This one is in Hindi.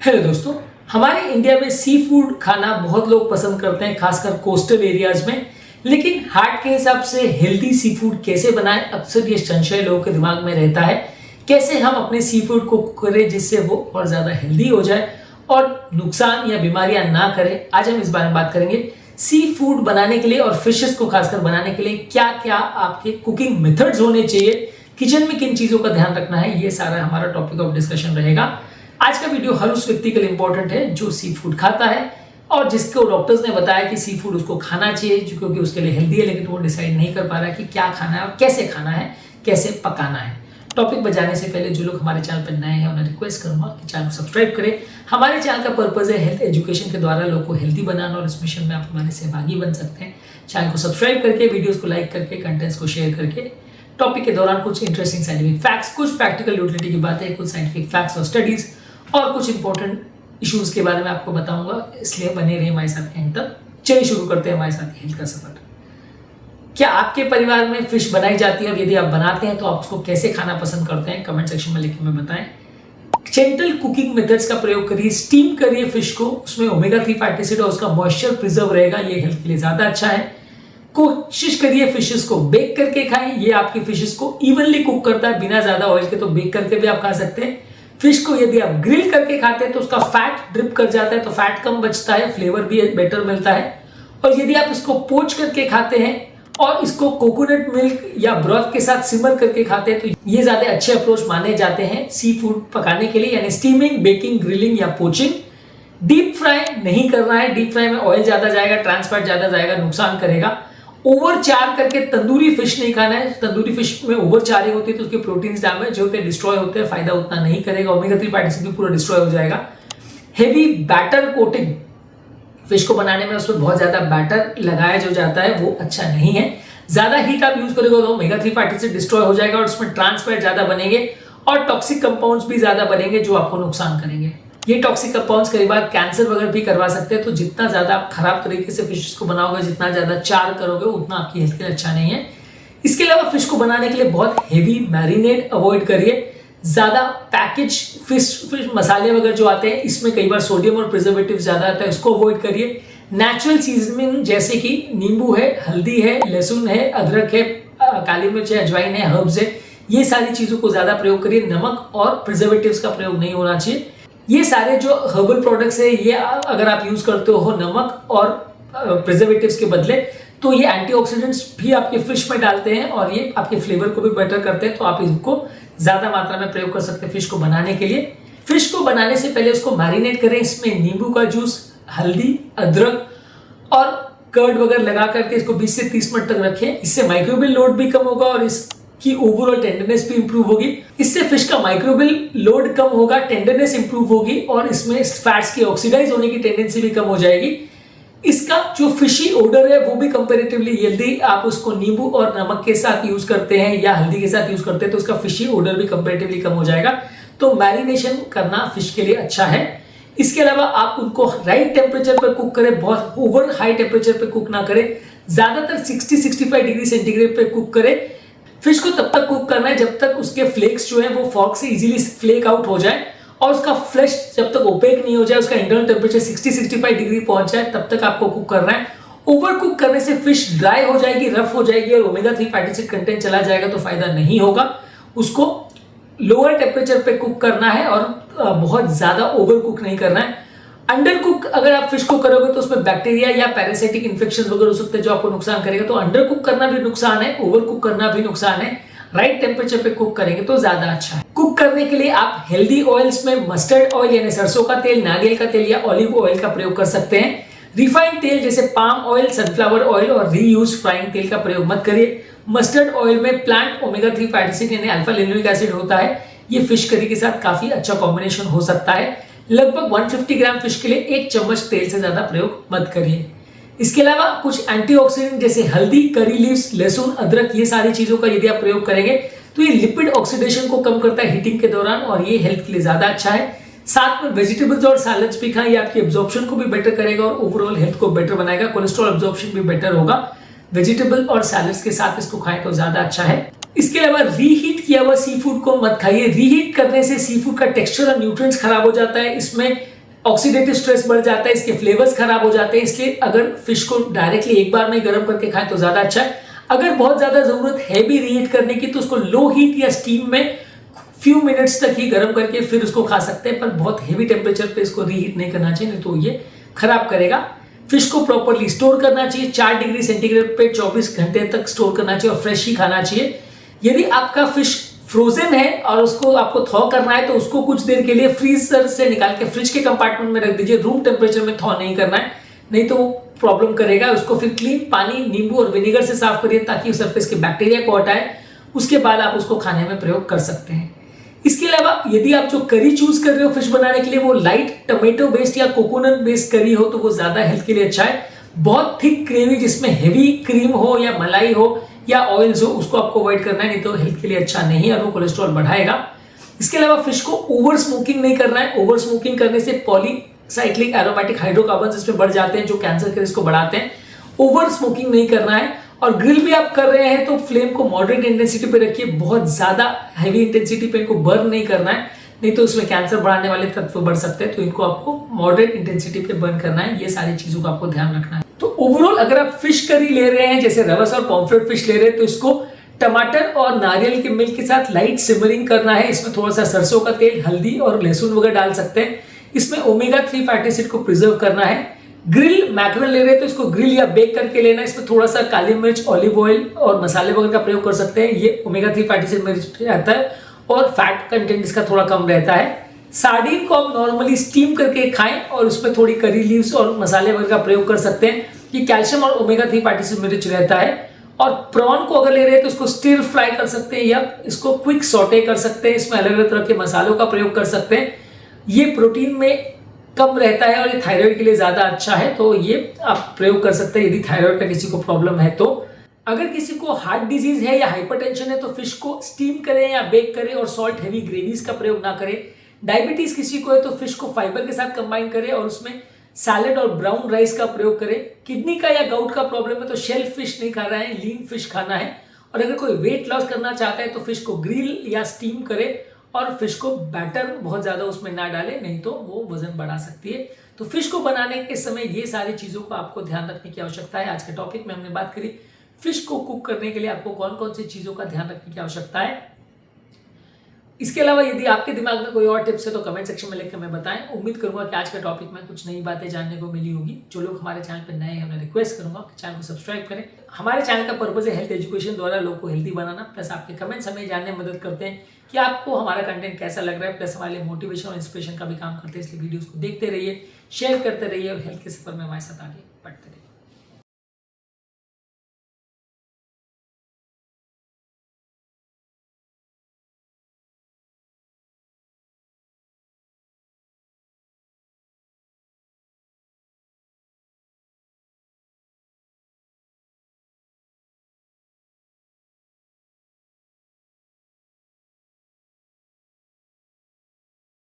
हेलो दोस्तों, हमारे इंडिया में सी फूड खाना बहुत लोग पसंद करते हैं, खासकर कोस्टल एरियाज में। लेकिन हार्ट के हिसाब से हेल्दी सी फूड कैसे बनाएं, अक्सर ये संशय लोगों के दिमाग में रहता है। कैसे हम अपने सी फूड को करें जिससे वो और ज़्यादा हेल्दी हो जाए और नुकसान या बीमारियां ना करे। आज हम इस बारे में बात करेंगे। सी फूड बनाने के लिए और फिशेस को खासकर बनाने के लिए क्या क्या आपके कुकिंग मेथड्स होने चाहिए, किचन में किन चीज़ों का ध्यान रखना है, ये सारा हमारा टॉपिक ऑफ डिस्कशन रहेगा। आज का वीडियो हर उस व्यक्ति के लिए इंपॉर्टेंट है जो सी फूड खाता है और जिसको डॉक्टर्स ने बताया कि सी फूड उसको खाना चाहिए क्योंकि उसके लिए हेल्दी है, लेकिन वो डिसाइड नहीं कर पा रहा है कि क्या खाना है और कैसे खाना है, कैसे पकाना है। टॉपिक पर जाने से पहले जो लोग हमारे चैनल पर नए हैं उन्हें रिक्वेस्ट करूंगा कि चैनल को सब्सक्राइब करें। हमारे चैनल का पर्पज है हेल्थ एजुकेशन के द्वारा लोगों को हेल्दी बनाना, और इस मिशन में आप हमारे सहभागी बन सकते हैं। चैनल को सब्सक्राइब करके, वीडियोस को लाइक करके, कंटेंट्स को शेयर करके। टॉपिक के दौरान कुछ इंटरेस्टिंग साइंटिफिक फैक्ट्स, कुछ प्रैक्टिकल यूटिलिटी की बातें, कुछ साइंटिफिक फैक्ट्स और स्टडीज और कुछ इंपॉर्टेंट इश्यूज के बारे में आपको बताऊंगा, इसलिए बने रहिए हमारे साथ एंड तक। चलिए शुरू करते हैं हमारे साथ हेल्थ का सफर। क्या आपके परिवार में फिश बनाई जाती है, और यदि आप बनाते हैं तो आप उसको कैसे खाना पसंद करते हैं, कमेंट सेक्शन में लिख के हमें बताएं। जेंटल कुकिंग मेथड्स का प्रयोग करिए, स्टीम करिए फिश को, उसमें ओमेगा 3 फैटी एसिड और उसका मॉइस्चर प्रिजर्व रहेगा, ये हेल्थ के लिए ज्यादा अच्छा है। कोशिश करिए फिशेस को बेक करके खाएं, ये आपकी फिशेस को इवनली कुक करता है बिना ज्यादा ऑयल के, तो बेक करके भी आप खा सकते हैं। फिश को यदि आप ग्रिल करके खाते हैं तो उसका फैट ड्रिप कर जाता है, तो फैट कम बचता है, फ्लेवर भी बेटर मिलता है। और यदि आप इसको पोच करके खाते हैं और इसको कोकोनट मिल्क या ब्रॉथ के साथ सिमर करके खाते हैं तो ये ज्यादा अच्छे अप्रोच माने जाते हैं सी फूड पकाने के लिए, यानी स्टीमिंग, बेकिंग, ग्रिलिंग या पोचिंग। डीप फ्राई नहीं करना है, डीप फ्राई में ऑयल ज्यादा जाएगा, ट्रांस फैट ज्यादा जाएगा, नुकसान करेगा। ओवर चार करके तंदूरी फिश नहीं खाना है, तंदूरी फिश में ओवर चारिंग होती है तो उसके प्रोटीन्स डैमेज होते हैं, डिस्ट्रॉय होते हैं, फायदा उतना नहीं करेगा, ओमेगा 3 फैटी एसिड भी पूरा डिस्ट्रॉय हो जाएगा। हेवी बैटर कोटिंग फिश को बनाने में उसमें बहुत ज्यादा बैटर लगाया जो जाता है वो अच्छा नहीं है। ज्यादा हीट आप यूज करोगे तो ओमेगा 3 फैटी एसिड डिस्ट्रॉय हो जाएगा और उसमें ट्रांस फैट ज्यादा बनेंगे और टॉक्सिक कंपाउंड्स भी ज्यादा बनेंगे जो आपको नुकसान करेंगे। ये टॉक्सिक कंपाउंड्स कई बार कैंसर वगैरह भी करवा सकते हैं, तो जितना ज्यादा आप खराब तरीके से फिश को बनाओगे, जितना ज्यादा चार करोगे, उतना आपकी हेल्थ के लिए अच्छा नहीं है। इसके अलावा फिश को बनाने के लिए बहुत हेवी मैरिनेट अवॉइड करिए। ज्यादा पैकेज फिश मसाले वगैरह जो आते हैं इसमें कई बार सोडियम और प्रिजर्वेटिव ज्यादा आता है, उसको अवॉइड करिए। नेचुरल सीजनिंग जैसे कि नींबू है, हल्दी है, लहसुन है, अदरक है, काली मिर्च है, अजवाइन है, हर्ब्स है, ये सारी चीजों को ज्यादा प्रयोग करिए। नमक और प्रिजर्वेटिव्स का प्रयोग नहीं होना चाहिए। ये सारे जो हर्बल प्रोडक्ट्स है, ये अगर आप यूज करते हो नमक और प्रिजर्वेटिव्स के बदले, तो ये एंटीऑक्सीडेंट्स भी आपके फिश में डालते हैं और ये आपके फ्लेवर को भी बेटर करते हैं, तो आप इनको ज्यादा मात्रा में प्रयोग कर सकते हैं फिश को बनाने के लिए। फिश को बनाने से पहले उसको मैरिनेट करें, इसमें नींबू का जूस, हल्दी, अदरक और कर्ड वगैरह लगा करके इसको 20 से 30 मिनट तक रखें। इससे माइक्रोबियल लोड भी कम होगा और इसकी ओवरऑल टेंडरनेस भी इंप्रूव होगी। इससे फिश का माइक्रोबियल लोड कम होगा, टेंडरनेस इंप्रूव होगी और इसमें फैट्स की ऑक्सीडाइज होने की टेंडेंसी भी कम हो जाएगी। इसका जो फिशी ओडर है वो भी कंपैरेटिवली, यदि आप उसको नींबू और नमक के साथ यूज करते हैं या हल्दी के साथ यूज करते हैं तो उसका फिशी ओडर भी कंपैरेटिवली कम हो जाएगा। तो मैरिनेशन करना फिश के लिए अच्छा है। इसके अलावा आप उनको राइट टेम्परेचर पर कुक करें, बहुत ओवर हाई टेम्परेचर पर कुक ना करें, ज्यादातर 60-65 डिग्री सेंटीग्रेड पे कुक करें। फिश को तब तक कुक करना है जब तक उसके फ्लेक्स जो है वो फॉर्क से इजीली फ्लेक आउट हो जाए और उसका फ्लेश जब तक ओपेक नहीं हो जाए, उसका इंटरनल टेम्परेचर 60-65 डिग्री पहुंच जाए, तब तक आपको कुक करना है। ओवर कुक करने से फिश ड्राई हो जाएगी, रफ हो जाएगी और ओमेगा 3 फैटी एसिड कंटेंट चला जाएगा, तो फायदा नहीं होगा। उसको लोअर टेम्परेचर पे कुक करना है और बहुत ज्यादा ओवर कुक नहीं करना है। अंडर कुक अगर आप फिश को करोगे तो उसमें बैक्टीरिया या पैरासाइटिक इन्फेक्शन वगैरह हो सकते हैं जो आपको नुकसान करेगा, तो अंडर कुक करना भी नुकसान है, ओवर कुक करना भी नुकसान है। राइट टेम्परेचर पे कुक करेंगे तो ज्यादा अच्छा है। कुक करने के लिए आप हेल्दी ऑयल्स में मस्टर्ड ऑयल यानी सरसों का तेल, नारियल का तेल या ऑलिव ऑयल का प्रयोग कर सकते हैं। रिफाइंड तेल जैसे पाम ऑयल, सनफ्लावर ऑयल और रीयूज फ्राइंग तेल का प्रयोग मत करिए। मस्टर्ड ऑयल में प्लांट ओमेगा 3 फैटी एसिड यानी अल्फा लिनोलिक एसिड होता है, ये फिश करी के साथ काफी अच्छा कॉम्बिनेशन हो सकता है। लगभग 150 ग्राम फिश के लिए 1 चम्मच तेल से ज्यादा प्रयोग मत करिए। इसके अलावा कुछ एंटीऑक्सीडेंट जैसे हल्दी, करी लीव्स, लहसुन, अदरक, ये सारी चीजों का यदि आप प्रयोग करेंगे तो ये लिपिड ऑक्सीडेशन को कम करता है हीटिंग के दौरान और ये हेल्थ के लिए ज्यादा अच्छा है। साथ में वेजिटेबल्स और सैलड्स भी खाएं, ये आपकी एब्जॉर्प्शन को भी बेटर करेगा और ओवरऑल हेल्थ को बेटर बनाएगा, कोलेस्ट्रॉल एब्जॉर्प्शन भी बेटर होगा। वेजिटेबल और सैलड्स के साथ इसको खाएं तो ज्यादा अच्छा है। इसके अलावा रीहीट किया हुआ सी फूड को मत खाइए। रीहीट करने से सी फूड का टेक्सचर और न्यूट्रिएंट्स खराब हो जाता है। इसमें ऑक्सीडेटिव स्ट्रेस बढ़ जाता है, इसके फ्लेवर्स खराब हो जाते हैं। इसलिए अगर फिश को डायरेक्टली एक बार में गर्म करके खाएं तो ज्यादा अच्छा है। अगर बहुत ज्यादा जरूरत है भी रीहीट करने की तो उसको लो हीट या स्टीम में फ्यू मिनट्स तक ही गर्म करके फिर उसको खा सकते हैं, पर बहुत हेवी टेम्परेचर पे इसको रीहीट नहीं करना चाहिए, नहीं तो ये खराब करेगा। फिश को प्रॉपरली स्टोर करना चाहिए, 4 डिग्री सेंटीग्रेड पे 24 घंटे तक स्टोर करना चाहिए और फ्रेश ही खाना चाहिए। यदि आपका फिश फ्रोजन है और उसको आपको थॉ करना है तो उसको कुछ देर के लिए फ्रीजर से निकाल के फ्रिज के कंपार्टमेंट में रख दीजिए। रूम टेम्परेचर में थॉ नहीं करना है, नहीं तो वो प्रॉब्लम करेगा। उसको फिर क्लीन पानी, नींबू और विनेगर से साफ करिए ताकि उस सरफेस के बैक्टीरिया को हटाए। उसके बाद आप उसको खाने में प्रयोग कर सकते हैं। इसके अलावा यदि आप जो करी चूज कर रहे हो फिश बनाने के लिए वो लाइट टोमेटो बेस्ड या कोकोनट बेस्ड करी हो तो वो ज्यादा हेल्थ के लिए अच्छा है। बहुत थिक ग्रेवी जिसमें हेवी क्रीम हो या मलाई हो या ऑयल्स हो उसको आपको अवॉइड करना है, नहीं तो हेल्थ के लिए अच्छा नहीं है और वो कोलेस्ट्रॉल बढ़ाएगा। इसके अलावा फिश को ओवर स्मोकिंग नहीं करना है। ओवर स्मोकिंग करने से पॉलीसाइक्लिक एरोमेटिक हाइड्रोकार्बन्स इसमें बढ़ जाते हैं जो कैंसर के रिस्क को बढ़ाते हैं। ओवर स्मोकिंग नहीं करना है। और ग्रिल भी आप कर रहे हैं तो फ्लेम को मॉडरेट इंटेंसिटी पे रखिए, बहुत ज्यादा हैवी इंटेंसिटी पे इनको बर्न नहीं करना है, नहीं तो उसमें कैंसर बढ़ाने वाले तत्व बढ़ सकते हैं। तो इनको आपको मॉडरेट इंटेंसिटी पे बर्न करना है। ये सारी चीजों का आपको ध्यान रखना है। तो ओवरऑल अगर आप फिश करी ले रहे हैं, जैसे रवस और पॉम्फ्रेट फिश ले रहे हैं, तो इसको टमाटर और नारियल के मिल्क के साथ लाइट सिमरिंग करना है। इसमें थोड़ा सा सरसों का तेल, हल्दी और लहसुन वगैरह डाल सकते हैं। इसमें ओमेगा 3 फैटी एसिड को प्रिजर्व करना है। ग्रिल मैकरल ले रहे हैं तो इसको ग्रिल या बेक करके लेना है। इसमें थोड़ा सा काली मिर्च, ऑलिव ऑयल और मसाले वगैरह का प्रयोग कर सकते हैं। ये ओमेगा 3 फैटी एसिड में रहता है और फैट कंटेंट इसका थोड़ा कम रहता है। सार्डिन को आप नॉर्मली स्टीम करके खाएं और उसमें थोड़ी करी लीव्स और मसाले वगैरह का प्रयोग कर सकते हैं। ये कैल्शियम और ओमेगा 3 फैटी एसिड में रिच रहता है। और प्रॉन को अगर ले रहे हैं तो इसको स्टिर फ्राई कर सकते हैं या इसको क्विक सॉटे कर सकते हैं। इसमें अलग अलग तरह के मसालों का प्रयोग कर सकते हैं। ये प्रोटीन में कम रहता है और ये थायराइड के लिए ज्यादा अच्छा है, तो ये आप प्रयोग कर सकते हैं यदि थायराइड का किसी को प्रॉब्लम है तो। अगर किसी को हार्ट डिजीज है या हाइपरटेंशन है तो फिश को स्टीम करें या बेक करें और सॉल्ट हेवी ग्रेवीज का प्रयोग ना करें। डायबिटीज किसी को है तो फिश को फाइबर के साथ कंबाइन करें और उसमें सैलेड और ब्राउन राइस का प्रयोग करें। किडनी का या गाउट का प्रॉब्लम है तो शेल फिश नहीं खा रहा है, लीन फिश खाना है। और अगर कोई वेट लॉस करना चाहता है तो फिश को ग्रिल या स्टीम करे और फिश को बैटर बहुत ज्यादा उसमें ना डाले, नहीं तो वो वजन बढ़ा सकती है। तो फिश को बनाने के समय ये सारी चीजों का आपको ध्यान रखने की आवश्यकता है। आज के टॉपिक में हमने बात करी फिश को कुक करने के लिए आपको कौन कौन सी चीजों का ध्यान रखने की आवश्यकता है। इसके अलावा यदि आपके दिमाग में कोई और टिप्स है तो कमेंट सेक्शन में लिखकर मैं बताएं। उम्मीद करूंगा कि आज के टॉपिक में कुछ नई बातें जानने को मिली होगी। जो लोग हमारे चैनल पर नए हैं मैं रिक्वेस्ट करूंगा कि चैनल को सब्सक्राइब करें। हमारे चैनल का पर्पज है हेल्थ एजुकेशन द्वारा लोगों को हेल्दी बनाना, प्लस आपके कमेंट्स हमें जानने में मदद करते हैं कि आपको हमारा कंटेंट कैसा लग रहा है, प्लस हमारे लिए मोटिवेशन और इंस्पिरेशन का भी काम करते हैं। इसलिए वीडियोस को देखते रहिए, शेयर करते रहिए और हेल्थ के सफर में हमारे साथ आगे बढ़ते रहिए।